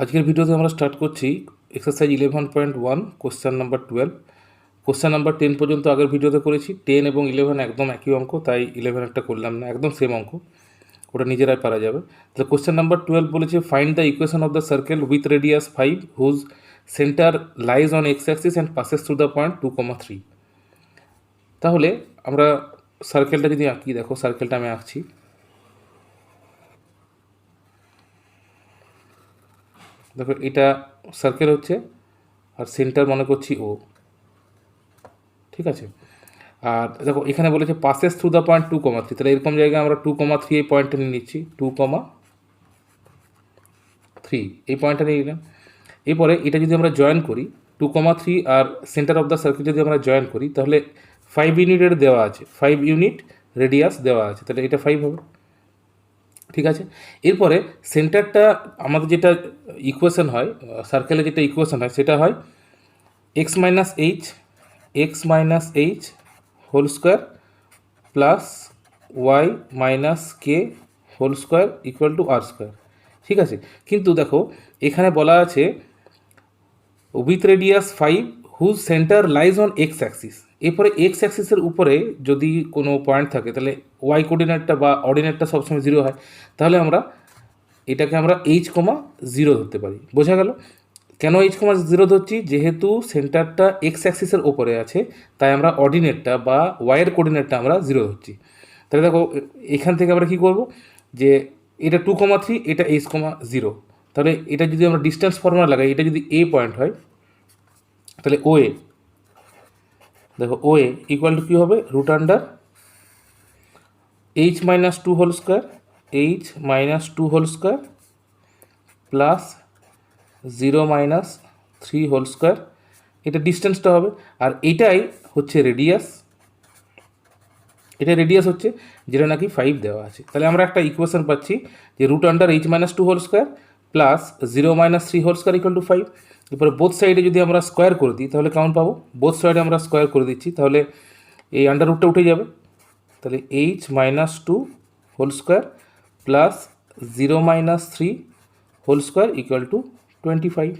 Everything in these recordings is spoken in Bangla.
আজকের ভিডিওতে আমরা স্টার্ট করছি exercise 11.1 question number 12। Question number 10 পর্যন্ত আগের ভিডিওতে করেছি। 10 এবং 11 একদম একই অঙ্ক, তাই 11 একটা করলাম না, একদম সেম অঙ্ক, ওটা নিজেরাই পারা যাবে। তাহলে কোশ্চেন নাম্বার 12 বলেছে find the equation of the circle with radius 5 whose centre lies on x axis and passes through the point 2,3। তাহলে আমরা সার্কেলটা যদি আঁকি, দেখো সার্কেলটা আমি আঁকছি। দেখো এটা সার্কেল হচ্ছে, আর সেন্টার মনে করছি ও, ঠিক আছে। আর দেখো এখানে বলেছে পাসেস থ্রু দ্য পয়েন্ট 2,3, তাহলে এরকম জায়গায় আমরা 2,3 এই পয়েন্টটা নিয়ে নিচ্ছি, 2,3 এই পয়েন্টটা নিয়ে নিলাম। এরপরে এটা যদি আমরা জয়েন করি 2,3 আর সেন্টার অফ দ্য সার্কেল যদি আমরা জয়েন করি, তাহলে 5 ইউনিটের দেওয়া আছে, 5 ইউনিট রেডিয়াস দেওয়া আছে, তাহলে এটা 5 হবে, ঠিক আছে। এরপরে সেন্টারটা আমাদের যেটা ইকুয়েশন হয়, সার্কেলে যেটা ইকুয়েশন হয় সেটা হয় x minus H whole square plus Y minus K whole square equal to R square, ঠিক আছে। কিন্তু দেখো এখানে বলা আছে with radius 5 whose centre lies on x axis. এরপরে এক্স অ্যাক্সিসের উপরে যদি কোনো পয়েন্ট থাকে তাহলে ওয়াই কোঅর্ডিনেটটা বা অর্ডিনেটটা সবসময় 0 হয়, তাহলে আমরা এটাকে আমরা h,0 ধরতে পারি। বোঝা গেল কেন h,0 ধরছি? যেহেতু সেন্টারটা এক্স অ্যাক্সিসের ওপরে আছে, তাই আমরা অর্ডিনেটটা বা ওয়াইয়ের কোঅর্ডিনেটটা আমরা 0 ধরছি। তাহলে দেখো এখান থেকে আমরা কী করব, যে এটা 2,3, এটা h,0, তাহলে এটা যদি আমরা ডিস্টেন্স ফর্মুলা লাগাই, এটা যদি এ পয়েন্ট হয়, তাহলে ও এ, দেখো ও এ ইকুয়াল টু কী হবে, root under h-2 whole square, h-2 whole square plus 0-3 whole square, এটা ডিস্টেন্সটা হবে। আর এটাই হচ্ছে রেডিয়াস, এটা রেডিয়াস হচ্ছে যেটা নাকি 5 দেওয়া আছে। তাহলে আমরা একটা ইকুয়েশন পাচ্ছি যে root under h-2 whole square plus 0-3 whole square equal to 5। এরপরে বোথ সাইডে যদি আমরা স্কোয়ার করে দিই তাহলে কেমন পাবো, বোথ সাইডে আমরা স্কোয়ার করে দিচ্ছি, তাহলে এই আন্ডার রুটটা উঠে যাবে, তাহলে h-2 whole square plus 0-3 whole square equal to 25।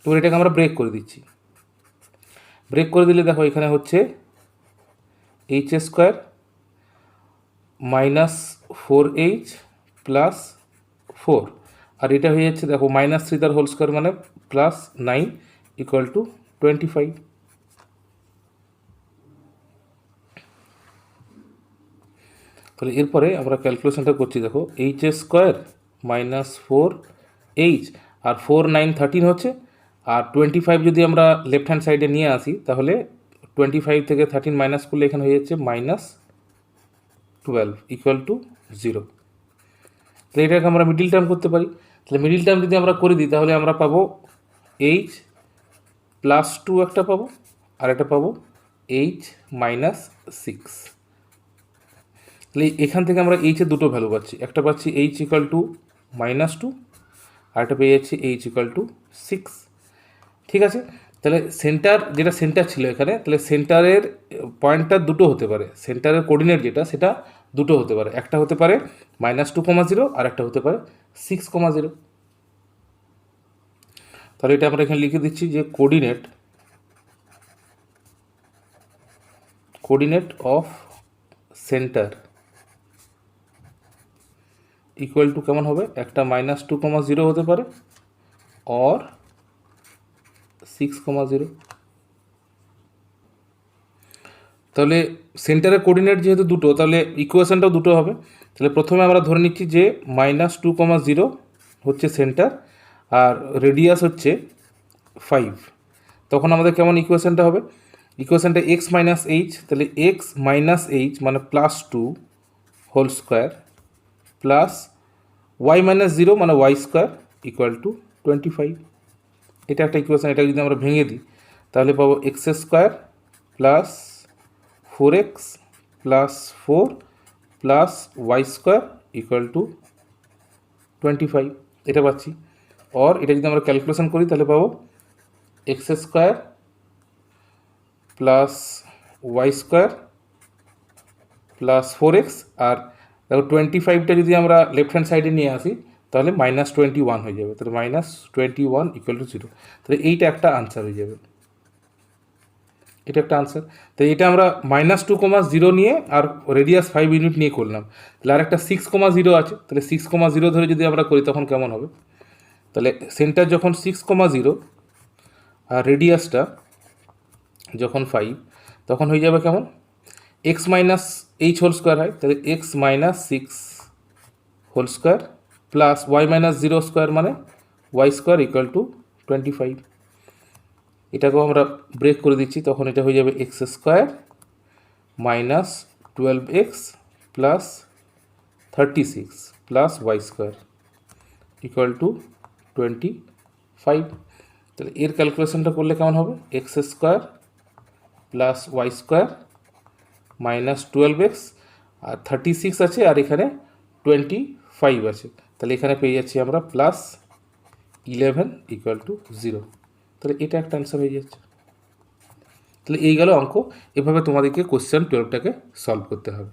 এবার এটাকে আমরা ব্রেক করে দিচ্ছি। ব্রেক করে দিলে দেখো এখানে হচ্ছে এইচ স্কোয়ার -4h প্লাস 4, আর এটা হয়ে যাচ্ছে দেখো -3 তার হোল স্কোয়ার মানে +9 ইকুয়াল টু 25। তাহলে এরপরে আমরা ক্যালকুলেশনটা করছি, দেখো এইচ স্কোয়ার -4h আর 4 9 13 হচ্ছে, আর 25 যদি আমরা লেফট হ্যান্ড সাইডে নিয়ে আসি তাহলে 25 থেকে 13 মাইনাস করলে এখানে হয়ে যাচ্ছে -12 ইকুয়াল টু 0। তাহলে এটাকে আমরা মিডিল টার্ম করতে পারি। তাহলে মিডিল টার্ম যদি আমরা করে দিই তাহলে আমরা পাবো h+2 একটা পাবো, আর একটা পাবো h-6। তাহলে এখান থেকে আমরা এইচের দুটো ভ্যালু পাচ্ছি, একটা পাচ্ছি h ইকুয়াল টু -2, আর একটা পেয়ে যাচ্ছি h ইকুয়াল টু 6, ঠিক আছে। তাহলে সেন্টার যেটা সেন্টার ছিল এখানে, তাহলে সেন্টারের পয়েন্টটা দুটো হতে পারে, সেন্টারের কোঅর্ডিনেট যেটা সেটা দুটো হতে পারে, একটা হতে পারে -2,0 আর একটা হতে পারে 6,0। তাহলে এটা আমরা এখানে লিখে দিচ্ছি যে coordinate of centre equal to কেমন হবে, একটা -2,0 হতে পারে অর 6,0। তাহলে সেন্টারের কোঅর্ডিনেট যেহেতু দুটো, তাহলে ইকুয়েশনটাও দুটো হবে। তাহলে প্রথমে আমরা ধরে নিচ্ছি যে -2,0 হচ্ছে সেন্টার আর রেডিয়াস হচ্ছে 5, তখন আমাদের কেমন ইকুয়েশনটা হবে, ইকুয়েশনটা x-h, তাহলে x-h মানে +2 হোল স্কোয়ার প্লাস y-0 মানে y স্কোয়ার ইকুয়াল টু 25। এটা একটা ইকুয়েশন, এটা যদি আমরা ভেঙে দিই তাহলে পাবো x square plus 4x plus 4 plus Y square equal to 25, এটা পাচ্ছি। আর এটা যদি আমরা ক্যালকুলেশন করি তাহলে পাবো x square plus Y square plus 4x, আর দেখো 25টা যদি আমরা লেফট হ্যান্ড সাইডে নিয়ে আসি তাহলে -21 হয়ে যাবে, তাহলে -21 ইকুয়াল টু 0। তাহলে এইটা একটা আনসার হয়ে যাবে, এটা একটা আনসার। তো এটা আমরা -2,0 নিয়ে আর রেডিয়াস 5 ইউনিট নিয়ে করলাম। তাহলে আর একটা 6,0 আছে, তাহলে 6,0 ধরে যদি আমরা করি তখন কেমন হবে? তাহলে সেন্টার যখন 6,0 আর রেডিয়াসটা যখন 5, তখন হয়ে যাবে কেমন? x minus H whole square হয়, তাহলে x minus 6 whole square plus y minus 0 square মানে y স্কোয়ার ইকুয়াল টু 25। এটাকেও আমরা ব্রেক করে দিচ্ছি, তখন এটা হয়ে যাবে x square minus 12x plus 36 plus y square equal to 25। তাহলে এর ক্যালকুলেশনটা করলে কেমন হবে? X square plus Y square minus 12x আর 36 আছে, আর এখানে 25 আছে, তাহলে এখানে পেয়ে যাচ্ছি আমরা প্লাস 11 ইকুয়াল টু 0। তাহলে এটা একটা অ্যান্সার হয়ে যাচ্ছে। তাহলে এই গেল অঙ্ক। এভাবে তোমাদেরকে কোশ্চেন 12টাকে সলভ করতে হবে।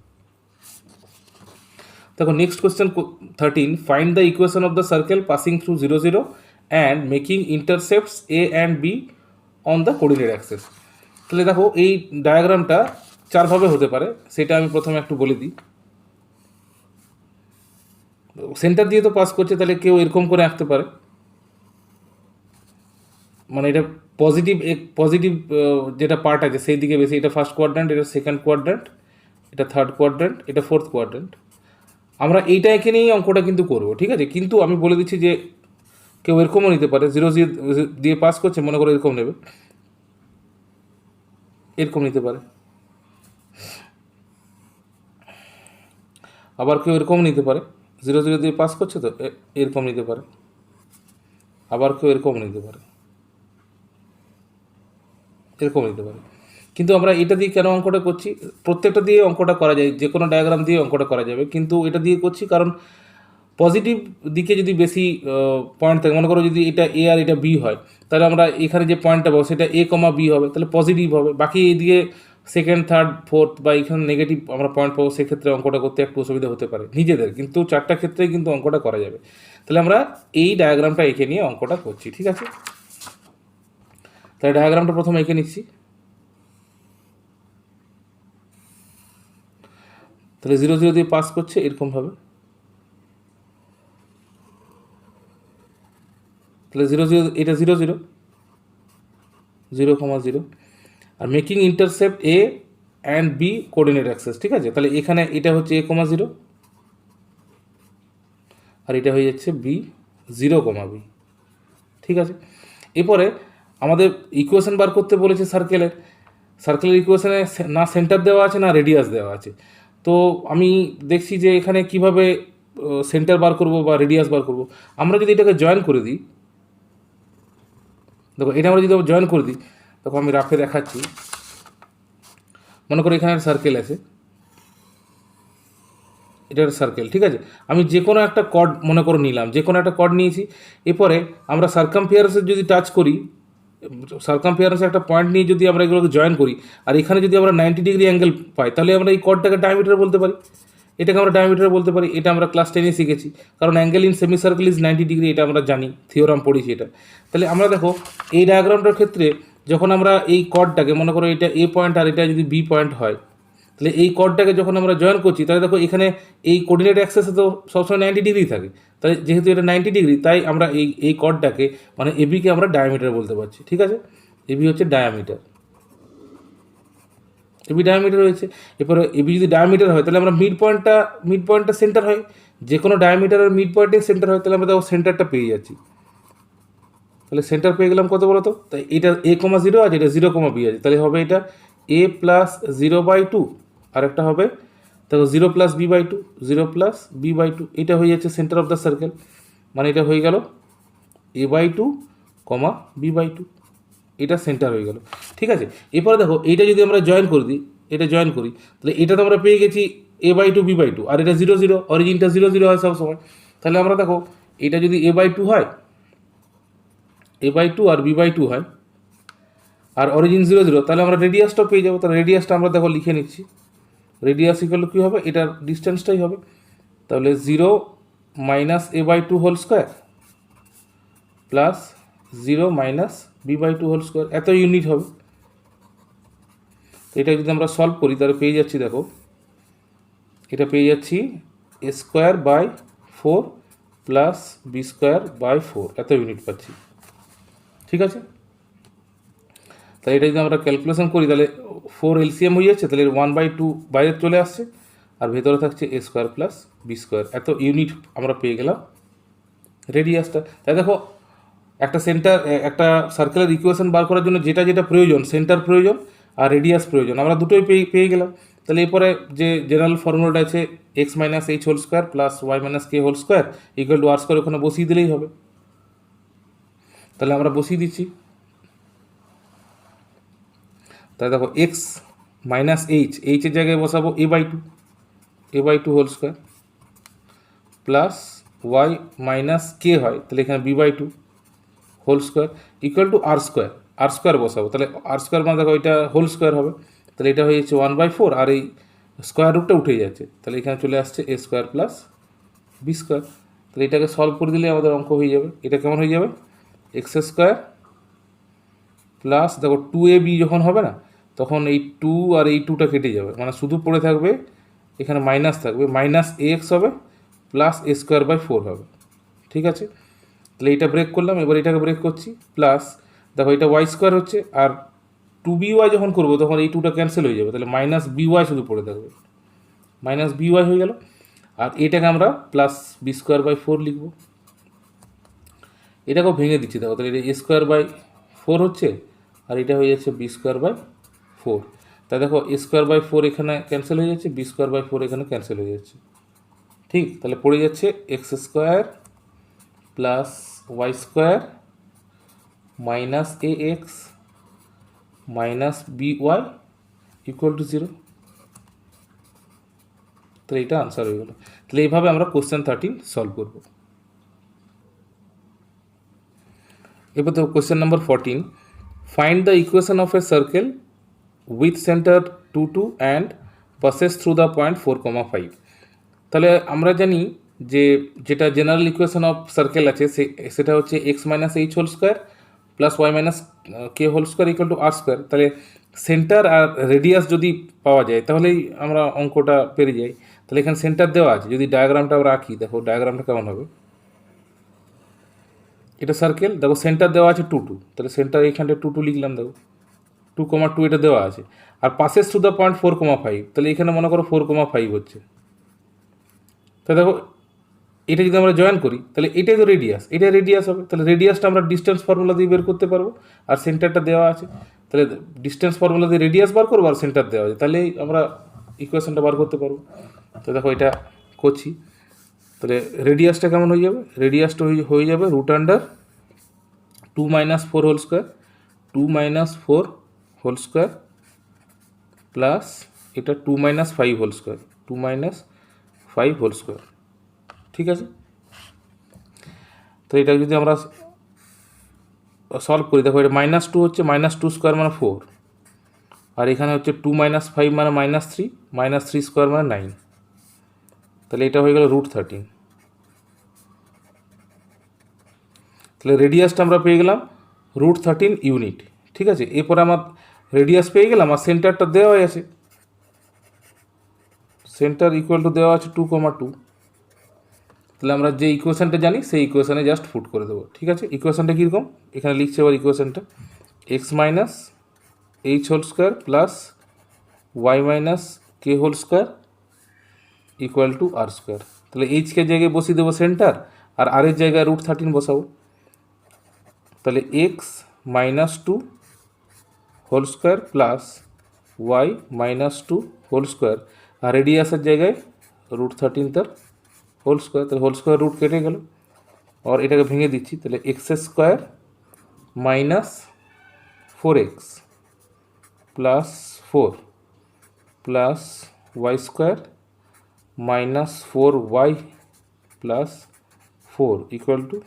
দেখো next question 13, find the equation of the circle passing through 0 0 and making intercepts a and b on the coordinate axis. তাহলে দেখো এই ডায়াগ্রামটা চারভাবে হতে পারে, সেটা আমি প্রথমে একটু বলে দিই। সেন্টার দিয়ে তো পাস করছে, তাহলে কেউ এরকম করে আঁকতে পারে, মানে এটা পজিটিভ যেটা পার্ট আছে সেই দিকে বেশি, এটা ফার্স্ট কোয়াড্র্যান্ট, এটা সেকেন্ড কোয়াড্র্যান্ট, এটা থার্ড কোয়াড্র্যান্ট, এটা ফোর্থ কোয়াড্র্যান্ট। আমরা এইটা এঁকে নিয়েই অঙ্কটা কিন্তু করবো, ঠিক আছে? কিন্তু আমি বলে দিচ্ছি যে কেউ এরকমও নিতে পারে, 0 দিয়ে পাস করছে, মনে করো এরকম নেবে, এরকম নিতে পারে। আবার কেউ এরকম নিতে পারে, 0 0 দিয়ে পাস করছে তো এরকম নিতে পারে। আবার কেউ এরকম নিতে পারে, এরকম নিতে পারে। কিন্তু আমরা এটা দিয়ে কেন অঙ্কটা করছি? প্রত্যেকটা দিয়ে অঙ্কটা করা যায়, যে কোনো ডায়াগ্রাম দিয়ে অঙ্কটা করা যাবে, কিন্তু এটা দিয়ে করছি কারণ পজিটিভ দিকে যদি বেশি পয়েন্ট থাকে, মনে করো যদি এটা এ আর এটা বি হয়, তাহলে আমরা এখানে যে পয়েন্টটা পাবো সেটা এ কমা বি হবে, তাহলে পজিটিভ হবে। বাকি এদিকে সেকেন্ড থার্ড ফোর্থ বা এখানে নেগেটিভ আমরা পয়েন্ট পাবো, সেক্ষেত্রে অঙ্কটা করতে একটু অসুবিধা হতে পারে নিজেদের, কিন্তু চারটা ক্ষেত্রেই কিন্তু অঙ্কটা করা যাবে। তাহলে আমরা এই ডায়াগ্রামটা এঁকে নিয়ে অঙ্কটা করছি, ঠিক আছে? তাহলে ডায়াগ্রামটা প্রথমে এঁকে নিচ্ছি। তাহলে 0 0 দিয়ে পাস করছে এরকমভাবে, তাহলে 0 0, এটা 0 0 0,0 আর making intercept a and b coordinate axis, ঠিক আছে? তাহলে এখানে এটা হচ্ছে a,0 আর এটা হয়ে যাচ্ছে বি 0,b, ঠিক আছে? এরপরে আমাদের ইকুয়েশন বার করতে বলেছে সার্কেলের ইকুয়েশনে না সেন্টার দেওয়া আছে না রেডিয়াস দেওয়া আছে। তো আমি দেখছি যে এখানে কিভাবে সেন্টার বার করব বা রেডিয়াস বার করব। আমরা যদি এটাকে জয়েন করে দিই, দেখো এটা আমরা যদি জয়েন করে দিই, দেখো আমি রাফে দেখাচ্ছি। মনে করো এখানে সার্কেল আছে, এটা একটা সার্কেল, ঠিক আছে? আমি যে কোনো একটা কর্ড মনে করো নিলাম, যে কোনো একটা কর্ড নিয়েছি। এরপরে আমরা সার্কামফিয়ারেন্সের যদি টাচ করি, সার্কামফিয়ারেন্সে একটা পয়েন্ট নিয়ে যদি আমরা এগুলোকে জয়েন করি, আর এখানে যদি আমরা 90 ডিগ্রি অ্যাঙ্গেল পাই, তাহলে আমরা এই কর্ডটাকে ডায়ামিটার বলতে পারি, এটাকে আমরা ডায়ামিটার বলতে পারি। এটা আমরা ক্লাস 10-এ শিখেছি, কারণ angle in semi circle is 90 degree, এটা আমরা জানি, থিওরাম পড়েছি এটা। তাহলে আমরা দেখো এই ডায়াগ্রামটার ক্ষেত্রে যখন আমরা এই কর্ডটাকে মনে করো এটা এ পয়েন্ট আর এটা যদি বি পয়েন্ট হয়, তাহলে এই কর্ডটাকে যখন আমরা জয়েন করছি, তাহলে দেখো এখানে এই কোঅর্ডিনেট অ্যাক্সেসে তো সবসময় 90 ডিগ্রি থাকে। তাহলে যেহেতু এটা 90 ডিগ্রি, তাই আমরা এই কর্ডটাকে মানে এবিকে আমরা ডায়ামিটার বলতে পারছি, ঠিক আছে? এবি হচ্ছে ডায়ামিটার, এবি ডায়ামিটার হয়েছে। এরপরে এবি যদি ডায়ামিটার হয়, তাহলে আমরা মিড পয়েন্টটা সেন্টার হয়, যে কোনো ডায়ামিটারের মিড পয়েন্টে সেন্টার হয়, তাহলে আমরা দেখো সেন্টারটা পেয়ে যাচ্ছি। তাহলে সেন্টার পেয়ে গেলাম কত বলো তো? তাই এটা a,0 আছে, এটা 0,b আছে, তাহলে হবে এটা a প্লাস 0/2, আর একটা হবে দেখো 0 প্লাস b/2, 0 প্লাস b/2, এটা হয়ে যাচ্ছে সেন্টার অফ দ্য সার্কেল, মানে এটা হয়ে গেল a/2, b/2, এটা সেন্টার হয়ে গেল, ঠিক আছে? এরপরে দেখো এইটা যদি আমরা জয়েন করে দিই, এটা জয়েন করি, তাহলে এটা তো আমরা পেয়ে গেছি a/2 b/2, আর এটা 0 0, অরিজিনটা 0 0 হয় সবসময়। তাহলে আমরা দেখো এটা যদি a/2 হয়, a/2 আর b/2 হয়, আর অরিজিন 0 0, তাহলে আমরা রেডিয়াসটাও পেয়ে যাবো। তাহলে রেডিয়াসটা আমরা দেখো লিখে নিচ্ছি, রেডিয়াস ইকুয়াল কী হবে, এটার ডিস্টেন্সটাই হবে। তাহলে 0 minus a by two whole square plus 0 minus b by two whole square, এত ইউনিট হবে। এটা যদি আমরা সলভ করি তাহলে পেয়ে যাচ্ছি, দেখো এটা পেয়ে যাচ্ছি A square by 4 plus B square by 4, এত ইউনিট পাচ্ছি। ঠিক আছে, তাহলে এটা যদি আমরা ক্যালকুলেশন করি তাহলে 4 এলসিএম হয়ে যাচ্ছে, তাহলে 1/2 বাইরে চলে আসছে, আর ভেতরে থাকছে এ স্কোয়ার প্লাস বি স্কোয়ার, এত ইউনিট আমরা পেয়ে গেলাম রেডিয়াসটা। তাই দেখো একটা একটা সার্কেলের ইকুয়েশন বার করার জন্য যেটা যেটা প্রয়োজন, সেন্টার প্রয়োজন আর রেডিয়াস প্রয়োজন, আমরা দুটোই পেয়ে গেলাম। তাহলে এরপরে যে জেনারেল ফর্মুলাটা আছে x minus H whole square plus Y minus K whole square equal to R square, ওখানে বসিয়ে দিলেই হবে। তাহলে আমরা বসিয়ে দিচ্ছি। তাহলে দেখো এক্স মাইনাস এইচের জায়গায় বসাবো A by two whole square plus Y minus K হয়, তাহলে এখানে B by two whole square equal to R square বসাবো। তাহলে আর স্কোয়ার মানে দেখো এটা হোল স্কোয়ার হবে, তাহলে এটা হয়ে যাচ্ছে 1/4, আর এই স্কোয়ার রুটটা উঠে যাচ্ছে, তাহলে এখানে চলে আসছে এ স্কোয়ার প্লাস বি স্কোয়ার। তাহলে এটাকে সলভ করে দিলে আমাদের অঙ্ক হয়ে যাবে। এটা কেমন হয়ে যাবে, এক্স স্কোয়ার প্লাস দেখো 2ab যখন হবে না তখন এই 2 আর এই 2টা কেটে যাবে, মানে শুধু পড়ে থাকবে এখানে মাইনাস থাকবে, মাইনাস এক্স হবে প্লাস এ স্কোয়ার বাই 4 হবে। ঠিক আছে, তাহলে এইটা ব্রেক করলাম, এবার এটাকে ব্রেক করছি, প্লাস দেখো এটা ওয়াই স্কোয়ার হচ্ছে, আর 2by যখন করবো তখন এই 2টা ক্যান্সেল হয়ে যাবে, তাহলে মাইনাস by শুধু পড়ে থাকবে, মাইনাস by হয়ে গেল। আর এটাকে আমরা প্লাস বি স্কোয়ার বাই 4 লিখবো। এটাকেও ভেঙে দিচ্ছি, দেখো তাহলে এটা এ স্কোয়ার বাই 4 হচ্ছে, আর এটা হয়ে যাচ্ছে বি স্কোয়ার বাই 4। তাই দেখো এ স্কোয়ার বাই 4 এখানে ক্যান্সেল হয়ে যাচ্ছে, বি স্কোয়ার বাই 4 এখানে ক্যান্সেল হয়ে যাচ্ছে। ঠিক, তাহলে পড়ে যাচ্ছে x square plus Y square minus a x minus b y equal to 0। তাহলে এটা আনসার হয়ে গেল। তাহলে এইভাবে আমরা কোশ্চেন 13 সলভ করব। এবার তো question number 14, find the equation of A circle with centre 2 2 and passes through the point 4,5। তাহলে আমরা জানি যে যেটা জেনারেল ইকুয়েশন অফ সার্কেল আছে সেটা হচ্ছে x minus H whole square plus Y minus K whole square equal to R square. তাহলে সেন্টার আর রেডিয়াস যদি পাওয়া যায় তাহলেই আমরা অঙ্কটা পেরে যাই। তাহলে এখানে সেন্টার দেওয়া আছে, যদি ডায়াগ্রামটা আমরা আঁকি, দেখো ডায়াগ্রামটা কেমন হবে। এটা সার্কেল, দেখো সেন্টার দেওয়া আছে 2 2, তাহলে সেন্টার এইখানটা 2 2 লিখলাম, দেখো 2,2 এটা দেওয়া আছে, আর পাসেস টু দ্য পয়েন্ট 4,5, তাহলে এখানে মনে করো 4,5 হচ্ছে। তাহলে দেখো এটা যদি আমরা জয়েন করি তাহলে এটাই তো রেডিয়াস, এটা রেডিয়াস হবে, তাহলে রেডিয়াসটা আমরা ডিস্টেন্স ফর্মুলা দিয়ে বের করতে পারবো, আর সেন্টারটা দেওয়া আছে, তাহলে ডিস্টেন্স ফর্মুলা দিয়ে রেডিয়াস বার করবো আর সেন্টার দেওয়া আছে, তাহলেই আমরা ইকুয়েশনটা বার করতে পারবো। তো দেখো এটা করছি, তাহলে রেডিয়াসটা কেমন হয়ে যাবে, রেডিয়াসটা হয়ে যাবে root under 2 minus 4 whole square, 2 minus 4 whole square plus এটা 2 minus 5 whole square, 2 minus 5 whole square. ঠিক আছে, তো এটা যদি আমরা সলভ করি, দেখো এটা -2 হচ্ছে, -2 স্কোয়ার মানে 4, আর এখানে হচ্ছে 2 মাইনাস 5 মানে -3, -3 স্কোয়ার মানে 9, তাহলে এটা হয়ে গেল রুট 13। তাহলে রেডিয়াসটা আমরা পেয়ে গেলাম রুট 13 ইউনিট। ঠিক আছে, এরপরে আমার রেডিয়াস পেয়ে গেলাম, আর সেন্টারটা দেওয়া আছে, সেন্টার ইকুয়াল টু দেওয়া আছে 2,2। তাহলে আমরা যে ইকুয়েশনটা জানি সেই ইকুয়েশনে জাস্ট ফুট করে দেবো। ঠিক আছে, ইকুয়েশনটা কীরকম, এখানে লিখছে এবার ইকুয়েশনটা X minus H whole square plus Y minus K whole square equal to R square. তাহলে এইচকে জায়গায় বসিয়ে দেবো সেন্টার, আর আর এর জায়গায় রুট 13 বসাবো। তাহলে X -2 whole square plus Y -2 whole square, আর রেডিয়াসের জায়গায় রুট 13 তার হোল স্কোয়ার, তাহলে হোল স্কোয়ার রুট কেটে গেল, আর এটাকে ভেঙে দিচ্ছি, তাহলে X square minus 4x plus 4 plus Y square minus 4y plus 4 equal to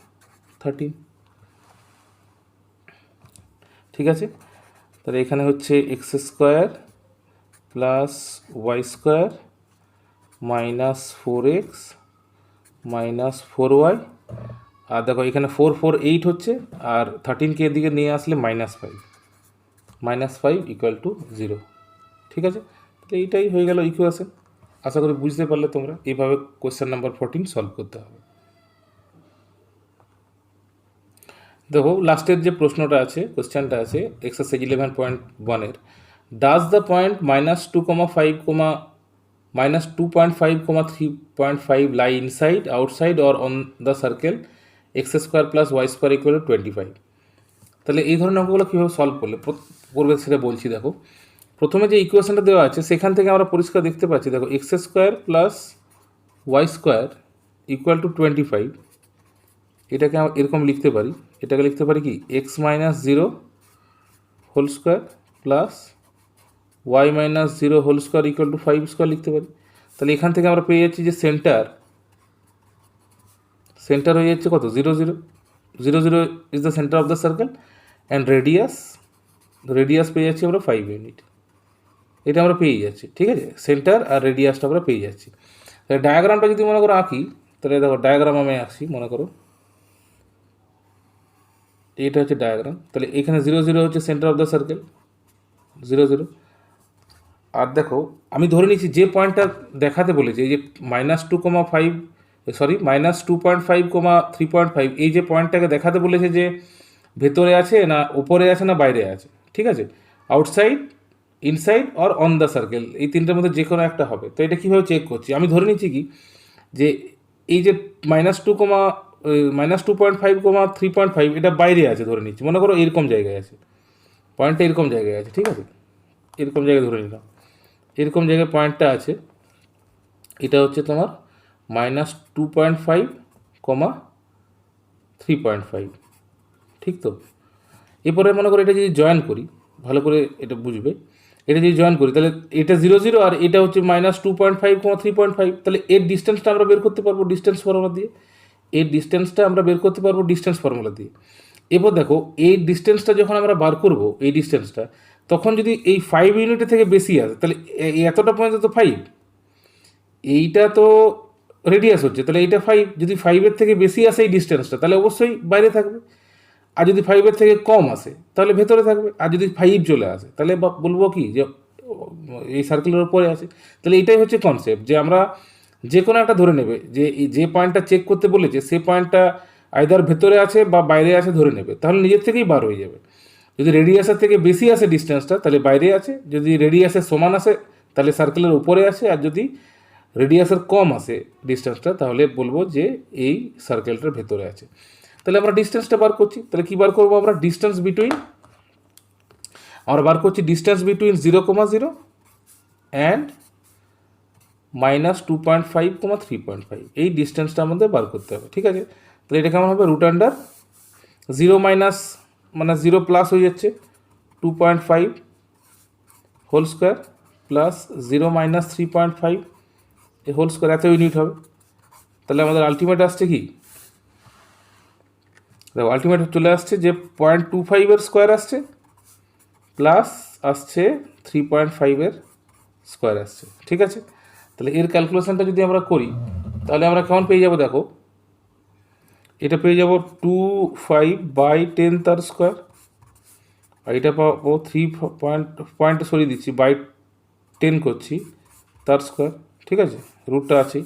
13। ঠিক আছে, তাহলে এখানে হচ্ছে X square plus Y square minus 4x minus 4y, আর দেখো এখানে 4 4 8 হচ্ছে, আর 13কে এদিকে নিয়ে আসলে -5 ইকুয়াল টু 0। ঠিক আছে, তাহলে এইটাই হয়ে গেল ইকুয়েশন। আশা করি বুঝতে পারলে তোমরা। এইভাবে কোয়েশ্চেন নাম্বার 14 সলভ করতে হবে। দেখো লাস্টের যে প্রশ্নটা আছে, কোয়েশ্চেনটা আছে এক্সারসাইজ 11.1-এর, does the point -2,5, -2.5, 3.5 lie inside, outside or on the circle x² + y² = 25। তাহলে এই ধরনের অঙ্কগুলো কীভাবে সলভ করবে সেটা বলছি। দেখো প্রথমে যে ইকুয়েশনটা দেওয়া আছে সেখান থেকে আমরা পরিষ্কার দেখতে পাচ্ছি, দেখো x² + y² = 25। এটাকে এরকম লিখতে পারি, এটাকে লিখতে পারি কি x - 0 whole square plus y - 0 whole square = 5² লিখতে পারি। তাহলে এখান থেকে আমরা পেয়ে যাচ্ছি যে সেন্টার হয়ে যাচ্ছে কত, 0 0 0 0 is the centre of the circle, and radius পেয়ে যাচ্ছি আমরা 5 ইউনিট। এটা আমরা পেয়ে যাচ্ছি, ঠিক আছে, সেন্টার আর রেডিয়াসটা আমরা পেয়ে যাচ্ছি। তাহলে ডায়াগ্রামটা যদি মনে করো আঁকি, তাহলে দেখো ডায়াগ্রাম আমি আঁকছি, মনে করো এটা হচ্ছে ডায়াগ্রাম। তাহলে এখানে 0 0 হচ্ছে সেন্টার অফ দ্য সার্কেল, 0 0। আর দেখো আমি ধরে নিচ্ছি যে পয়েন্টটা দেখাতে বলেছে, এই যে -2,5 সরি -2.5, 3.5, এই যে পয়েন্টটাকে দেখাতে বলেছে যে ভেতরে আছে না উপরে আছে না বাইরে আছে, ঠিক আছে, outside, inside or on the circle, এই তিনটার মধ্যে যে কোনো একটা হবে। তো এটা কীভাবে চেক করছি, আমি ধরে নিচ্ছি কি যে এই যে -2.5, 3.5 এটা বাইরে আছে ধরে নিচ্ছি, মনে করো এরকম জায়গায় আছে, পয়েন্টটা এরকম জায়গায় আছে, ঠিক আছে, এরকম জায়গায় ধরে নিলাম, এরকম জায়গায় পয়েন্টটা আছে। এটা হচ্ছে তোমার -2.5, 3.5, ঠিক তো। এরপরে মনে করো এটা যদি জয়েন করি, ভালো করে এটা বুঝবে, এটা যদি জয়েন করি তাহলে এটা 0 0 আর এটা হচ্ছে -2.5, 3.5, তাহলে এর ডিস্টেন্সটা আমরা বের করতে পারবো ডিস্টেন্স ফর্মুলা দিয়ে। এরপর দেখো এই ডিস্টেন্সটা যখন আমরা বার করব, এই ডিস্টেন্সটা তখন যদি এই 5 ইউনিটের থেকে বেশি আসে, তাহলে এতটা পর্যন্ত তো 5, এইটা তো রেডিয়াস হচ্ছে, তাহলে এইটা 5, যদি 5-এর থেকে বেশি আসে এই ডিস্টেন্সটা তাহলে অবশ্যই বাইরে থাকবে, আর যদি 5-এর থেকে কম আসে তাহলে ভেতরে থাকবে, আর যদি 5 চলে আসে তাহলে বলবো কি যে এই সার্কেলের উপরে আছে। তাহলে এটাই হচ্ছে কনসেপ্ট, যে আমরা যে কোনো একটা ধরে নেবে যে যে পয়েন্টটা চেক করতে বলেছে সে পয়েন্টটা আইদার ভেতরে আছে বা বাইরে আছে ধরে নেবে, তাহলে নিজের থেকেই বার হয়ে যাবে। যদি রেডিয়াসের থেকে বেশি আসে ডিস্টেন্সটা তাহলে বাইরে আছে, যদি রেডিয়াসের সমান আসে তাহলে সার্কেলের উপরে আছে, আর যদি রেডিয়াসের কম আসে ডিস্টেন্সটা তাহলে বলবো যে এই সার্কেলটার ভেতরে আছে। তাহলে আমরা ডিস্টেন্সটা বার করছি, তাহলে কী বার করবো আমরা, আমরা বার করছি ডিস্টেন্স বিটুইন 0, 0 অ্যান্ড -2.5, 3.5, এই ডিস্টেন্সটা আমাদের বার করতে হবে, ঠিক আছে। তাহলে এটা কেমন হবে, √0 মানে 0 প্লাস হয়ে যাচ্ছে 2.5 হোল স্কোয়ার প্লাস 0 - 3.5 এই হোল স্কোয়ার, এত ইউনিট হবে। তাহলে আমাদের আলটিমেট আসছে কি, দেখো আলটিমেট চলে আসছে যে 0.25 স্কোয়ার আসছে প্লাস আসছে 3.5 স্কোয়ার আসছে, ঠিক আছে। তাহলে এর ক্যালকুলেশনটা যদি আমরা করি তাহলে আমরা কেমন পেয়ে যাব, দেখো এটা পেয়ে যাব 25/10 তার স্কোয়ার, আর এটা পাবো 3 পয়েন্ট সরিয়ে দিচ্ছি, /10 করছি তার স্কোয়ার, ঠিক আছে, রুটটা আছে।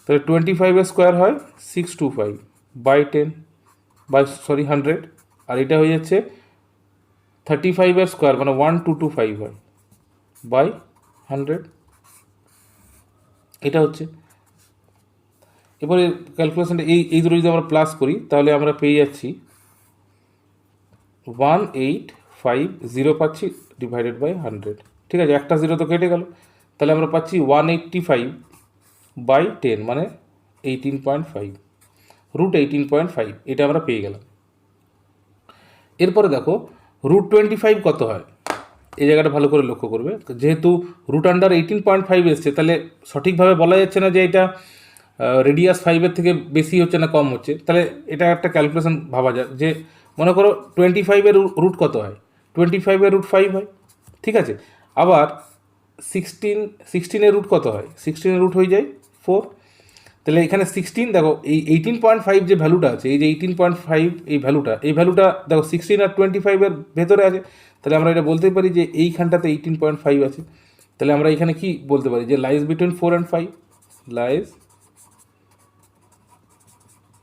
তাহলে 25 স্কোয়ার হয় 625/10 আর এটা হয়ে যাচ্ছে 35 স্কোয়ার মানে 1225 হয় /100, এটা হচ্ছে। এবারে ক্যালকুলেশনটা এই দুটো যদি আমরা প্লাস করি তাহলে আমরা পেয়ে যাচ্ছি 1850 পাচ্ছি /100, ঠিক আছে, একটা 0 তো কেটে গেল, তাহলে আমরা পাচ্ছি 185/10 মানে 18.5, √18.5, এটা আমরা পেয়ে গেলাম। এরপরে দেখো √25 কত হয়, এই জায়গাটা ভালো করে লক্ষ্য করবে, যেহেতু √18.5 এসছে তাহলে সঠিকভাবে বলা যাচ্ছে না যে এটা রেডিয়াস 5-এর থেকে বেশি হচ্ছে না কম হচ্ছে। তাহলে এটা একটা ক্যালকুলেশন ভাবা যায় যে মনে করো 25-এর রুট কত হয়, 25-এর √5 হয়, ঠিক আছে। আবার 16-এর রুট কত হয়, 16-এর রুট হয়ে যায় 4, তাহলে এখানে 16 দেখো এই 18.5 যে ভ্যালুটা আছে, এই যে 18.5 এই ভ্যালুটা দেখো 16 আর 25-এর ভেতরে আছে। তাহলে আমরা এটা বলতে পারি যে এইখানটাতে 18.5 আছে। তাহলে আমরা এখানে কি বলতে পারি যে lies between 4 and 5, lies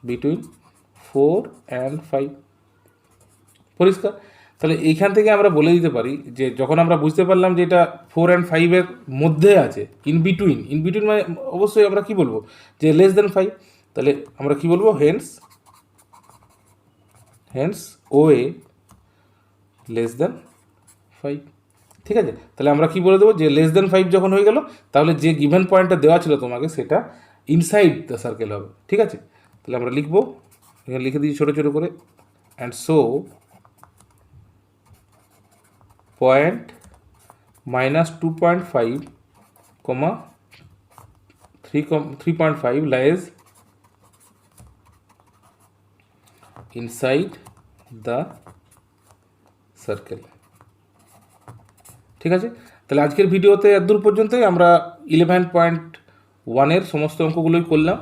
between 4 and 5। পরিষ্কার? তাহলে এইখান থেকে আমরা বলে দিতে পারি যে যখন আমরা বুঝতে পারলাম যে এটা 4 অ্যান্ড 5-এর মধ্যে আছে, ইন বিটুইন মানে অবশ্যই আমরা কি বলবো যে লেস দেন 5। তাহলে আমরা কি বলবো, হেন্স ওএ লেস দেন 5। ঠিক আছে? তাহলে আমরা কি বলে দেবো যে লেস দেন 5 যখন হয়ে গেল, তাহলে যে গিভেন পয়েন্টটা দেওয়া ছিল তোমাকে সেটা ইনসাইড দ্য সার্কেল হবে। ঠিক আছে? তাহলে আমরা লিখবো, এখানে লিখে দিই ছোটো ছোটো করে, and so point -2.5, 3.5 lies inside the circle। ঠিক আছে? তাহলে আজকের ভিডিওতে এতদূর পর্যন্তই। আমরা 11.1-এর সমস্ত অঙ্কগুলোই করলাম।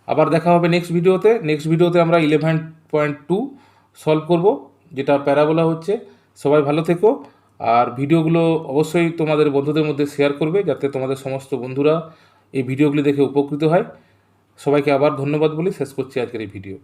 আবার দেখা হবে নেক্সট ভিডিওতে আমরা 11.2 সলভ করব, যেটা প্যারাবোলা হচ্ছে। সবাই ভালো থেকো, আর ভিডিওগুলো অবশ্যই তোমাদের বন্ধুদের মধ্যে শেয়ার করবে, যাতে তোমাদের সমস্ত বন্ধুরা এই ভিডিওগুলি দেখে উপকৃত হয়। সবাইকে আবার ধন্যবাদ বলে শেষ করছি আজকের এই ভিডিও।